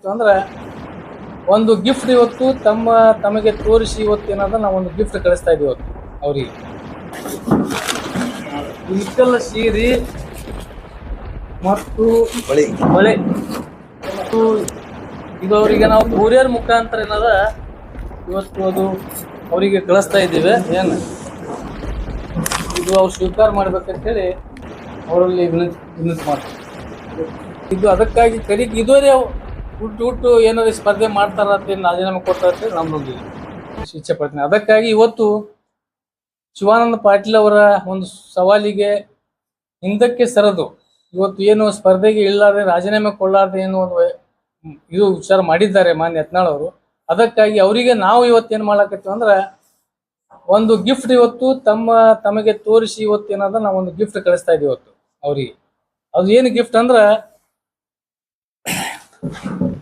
ಮಾಡಾಕತ್ತೀವಿ ಅಂದ್ರೆ ಒಂದು ಗಿಫ್ಟ್ ಇವತ್ತು ತಮಗೆ ತೋರಿಸಿ ಇವತ್ತು ಏನಾದ್ರೆ ನಾವು ಒಂದು ಗಿಫ್ಟ್ ಕಳಿಸ್ತಾ ಇದೀವಿ ಇವತ್ತು ಅವ್ರಿಗೆ. ಇಲ್ಕಲ್ ಸೀರೆ ಮತ್ತು ಬಳೆ ಮತ್ತು ಇದು ಅವರಿಗೆ ನಾವು ಕೊರಿಯರ್ ಮುಖಾಂತರ ಏನದ ಇವತ್ತು ಅದು ಅವರಿಗೆ ಕಳಿಸ್ತಾ ಇದ್ದೀವಿ. ಏನು ಇದು ಅವ್ರು ಸ್ವೀಕಾರ ಮಾಡ್ಬೇಕಂತೇಳಿ ಅವರಲ್ಲಿ ವಿನಂತಿ ಮಾಡ್ತೀವಿ. ಇದು ಅದಕ್ಕಾಗಿ ಕಡೆಗೆ ಇದುವರೆ ಹುಟ್ಟು ಏನಾದ್ರು ಸ್ಪರ್ಧೆ ಮಾಡ್ತಾರ ಅಂತೇಳಿ ರಾಜೀನಾಮೆ ಕೊಡ್ತಾರ ಅಂತೇಳಿ ನಮ್ದೊಂದು ಇಚ್ಛೆ ಪಡ್ತೀನಿ. ಅದಕ್ಕಾಗಿ ಇವತ್ತು ಶಿವಾನಂದ ಪಾಟೀಲ್ ಅವರ ಒಂದು ಸವಾಲಿಗೆ ಹಿಂದಕ್ಕೆ ಸರಿದು ಇವತ್ತು ಏನು ಸ್ಪರ್ಧೆಗೆ ಇಳ್ಳಾರ್ದೆ ರಾಜೀನಾಮೆ ಕೊಳ್ಳಾರ್ದೆ ಏನು ಒಂದು ಇದು ವಿಚಾರ ಮಾಡಿದ್ದಾರೆ ಮಾನ್ಯ ಯತ್ನಾಳ್ ಅವರು. ಅದಕ್ಕಾಗಿ ಅವರಿಗೆ ನಾವು ಇವತ್ತೇನು ಮಾಡ್ಲಾಕತ್ತೀವಿ ಅಂದ್ರೆ ಒಂದು ಗಿಫ್ಟ್ ಇವತ್ತು ತಮಗೆ ತೋರಿಸಿ ಇವತ್ತು ಏನಾದ್ರೆ ನಾವು ಒಂದು ಗಿಫ್ಟ್ ಕಳಿಸ್ತಾ ಇದೀವಿ ಇವತ್ತು ಅವರಿಗೆ. ಅದು ಏನು ಗಿಫ್ಟ್ ಅಂದ್ರೆ